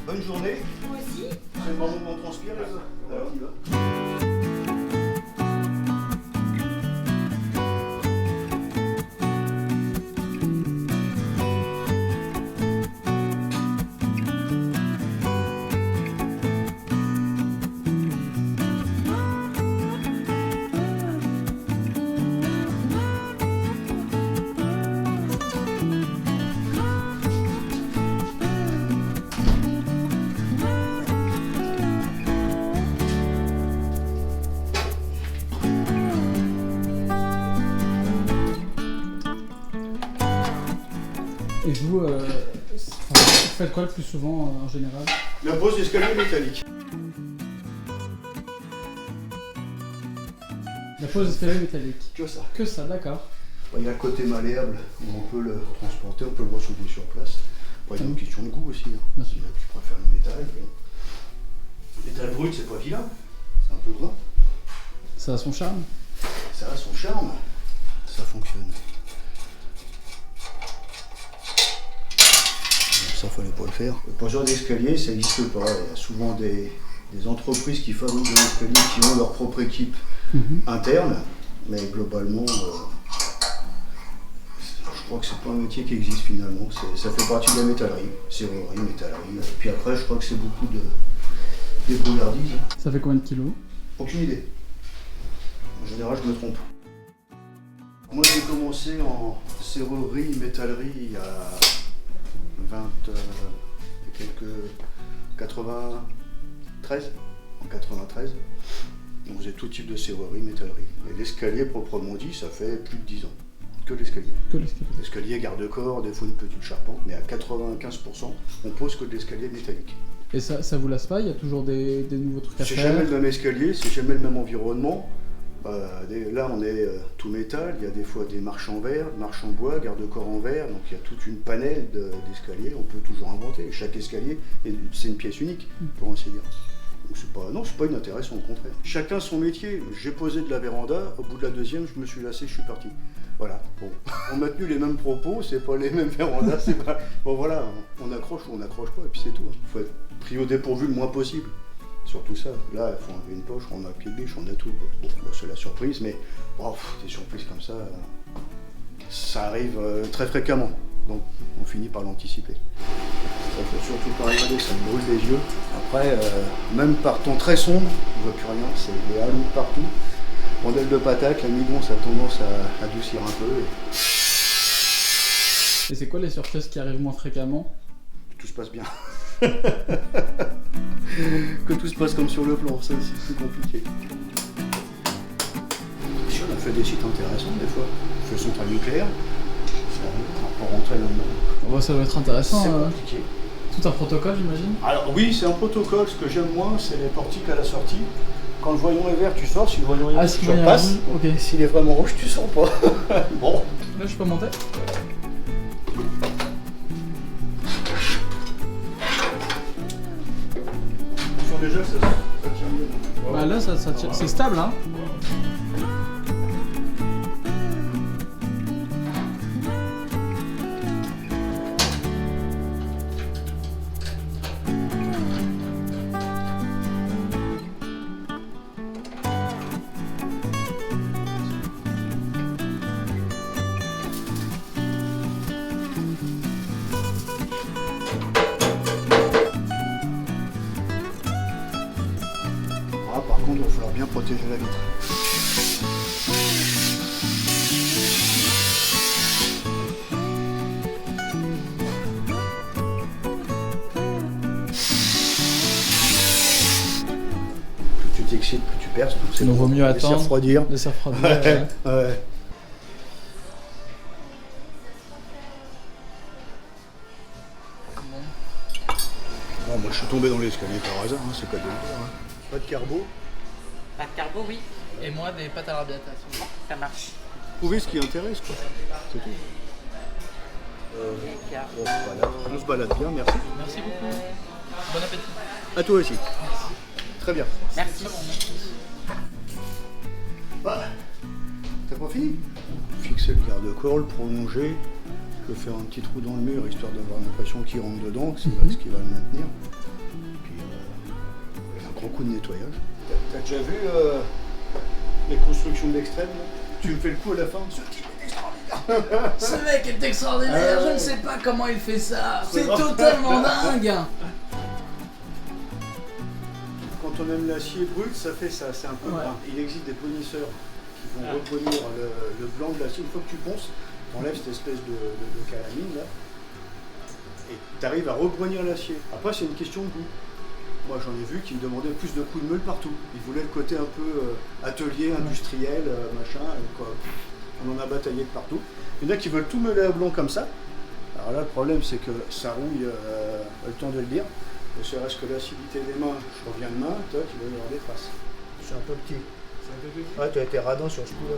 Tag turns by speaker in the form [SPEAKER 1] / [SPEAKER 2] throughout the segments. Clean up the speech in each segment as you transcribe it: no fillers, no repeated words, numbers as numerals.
[SPEAKER 1] Bonne journée.
[SPEAKER 2] Moi aussi.
[SPEAKER 1] C'est le moment où on transpire, les gars. Alors, on y va.
[SPEAKER 3] Et vous, faites quoi le plus souvent en général?
[SPEAKER 1] La pose d'escalier métallique.
[SPEAKER 3] La pose d'escalier métallique.
[SPEAKER 1] Que ça.
[SPEAKER 3] Que ça, d'accord.
[SPEAKER 1] Il y a le côté malléable où on peut le transporter, on peut le ressouder sur place. Après, il y a une question de goût aussi. Hein.
[SPEAKER 3] Bien sûr.
[SPEAKER 1] Il y en a qui préfèrent le métal. Le métal brut, c'est pas vilain. C'est un peu gras.
[SPEAKER 3] Ça a son charme.
[SPEAKER 1] Ça a son charme. Ça fonctionne. Ça, fallait pas le faire. Le poseur d'escalier, ça n'existe pas. Il y a souvent des entreprises qui fabriquent des escaliers qui ont leur propre équipe interne, mais globalement, je crois que c'est pas un métier qui existe finalement. Ça fait partie de la métallerie, serrurerie, métallerie. Et puis après, je crois que c'est beaucoup de débrouillardise.
[SPEAKER 3] Ça fait combien de kilos?
[SPEAKER 1] Aucune idée. En général, je me trompe. Moi, j'ai commencé en serrurerie, métallerie il y a 93, en 93. On faisait tout type de serrurerie, métallerie. Et l'escalier, proprement dit, ça fait plus de 10 ans. Que l'escalier.
[SPEAKER 3] Que l'escalier.
[SPEAKER 1] L'escalier garde-corps, des fois une petite charpente, mais à 95%, on pose que de l'escalier métallique.
[SPEAKER 3] Et ça vous lasse pas? Il y a toujours des nouveaux trucs à
[SPEAKER 1] C'est
[SPEAKER 3] faire?
[SPEAKER 1] jamais le même escalier, c'est jamais le même environnement. Là, on est tout métal, il y a des fois des marches en verre, marches en bois, garde-corps en verre, donc il y a toute une panelle d'escaliers, on peut toujours inventer. Chaque escalier, c'est une pièce unique, pour ainsi dire. Donc c'est pas inintéressant, au contraire. Chacun son métier. J'ai posé de la véranda, au bout de la deuxième, je me suis lassé, je suis parti. Voilà, bon. On a tenu les mêmes propos, c'est pas les mêmes vérandas, c'est pas... Bon voilà, on accroche ou on n'accroche pas, et puis c'est tout. Il faut être pris au dépourvu le moins possible. Surtout ça, là, il faut enlever une poche, on a un pied de biche, on a tout. Bon, c'est la surprise, mais des surprises comme ça, ça arrive très fréquemment. Donc, on finit par l'anticiper. Il faut surtout pas regarder, ça me brûle les yeux. Après, même par temps très sombre, on ne voit plus rien, c'est des halos partout. Rondelle de patate, l'amidon, ça a tendance à adoucir un peu.
[SPEAKER 3] Et c'est quoi les surprises qui arrivent moins fréquemment?
[SPEAKER 1] Tout se passe bien. Que tout se passe comme sur le plan, ça c'est plus compliqué. Si on a fait des sites intéressants des fois, on fait centrale nucléaire, on peut rentrer là-dedans.
[SPEAKER 3] Oh, ça doit être intéressant.
[SPEAKER 1] C'est compliqué.
[SPEAKER 3] Tout un protocole, j'imagine?
[SPEAKER 1] Alors oui, c'est un protocole. Ce que j'aime moins, c'est les portiques à la sortie. Quand le voyant est vert, tu sors. Si le voyant est rouge, tu repasses.
[SPEAKER 3] Ok.
[SPEAKER 1] S'il est vraiment rouge, tu sors pas. Bon.
[SPEAKER 3] Là, je peux monter?
[SPEAKER 1] Déjà, ça tient mieux.
[SPEAKER 3] Bah là, ça tient. C'est stable, hein?
[SPEAKER 1] Par contre, il va falloir bien protéger la vitre. Plus tu t'excites, plus tu perces.
[SPEAKER 3] Donc vaut mieux attendre.
[SPEAKER 1] Laisser refroidir.
[SPEAKER 3] Laisser refroidir.
[SPEAKER 1] Ouais. Bon, moi je suis tombé dans l'escalier par hasard, hein, c'est pas de le dire. Hein. Pas de carbo.
[SPEAKER 2] Pas de carbo, oui.
[SPEAKER 3] Et moi, des pâtes à l'arbiata.
[SPEAKER 2] Ça marche.
[SPEAKER 1] Trouver ce qui intéresse, quoi. C'est tout. Voilà. On se balade bien, merci.
[SPEAKER 3] Merci beaucoup. Bon appétit.
[SPEAKER 1] À toi aussi. Très bien.
[SPEAKER 2] Merci.
[SPEAKER 1] Bah, t'as pas fini? Fixer le garde-corps, le prolonger, je vais faire un petit trou dans le mur histoire d'avoir l'impression qu'il rentre dedans, que c'est ce qui va le maintenir. beaucoup de nettoyage. T'as déjà vu les constructions d'extrême là? Tu me fais le coup à la fin. Ce type est extraordinaire.
[SPEAKER 3] Ce mec est extraordinaire, je ne sais pas comment il fait ça. C'est totalement dingue.
[SPEAKER 1] Quand on aime l'acier brut, ça fait ça, c'est un peu
[SPEAKER 3] Ouais.
[SPEAKER 1] brun. Il existe des polisseurs qui vont rebrunir le blanc de l'acier. Une fois que tu ponces, tu enlèves cette espèce de calamine là, et tu arrives à rebrunir l'acier. Après, c'est une question de goût. Moi, j'en ai vu qui me demandaient plus de coups de meule partout. Ils voulaient le côté un peu atelier, industriel, machin. Quoi. On en a bataillé de partout. Il y en a qui veulent tout meuler à blanc comme ça. Alors là, le problème, c'est que ça rouille, pas le temps de le dire. Ne serait-ce que l'acidité des mains, je reviens de main, toi, tu vas y avoir des traces. C'est un peu petit.
[SPEAKER 4] C'est un peu petit.
[SPEAKER 1] Ouais, tu as été radin sur ce coup-là.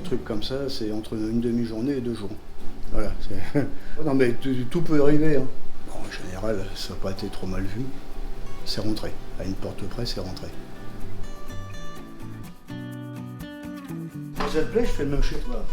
[SPEAKER 1] Truc comme ça, c'est entre une demi-journée et 2 jours. Voilà. Non mais tout peut arriver. Hein. Bon, en général, ça n'a pas été trop mal vu. C'est rentré. À une porte près, c'est rentré. Quand ça te plaît, je fais le même chez toi.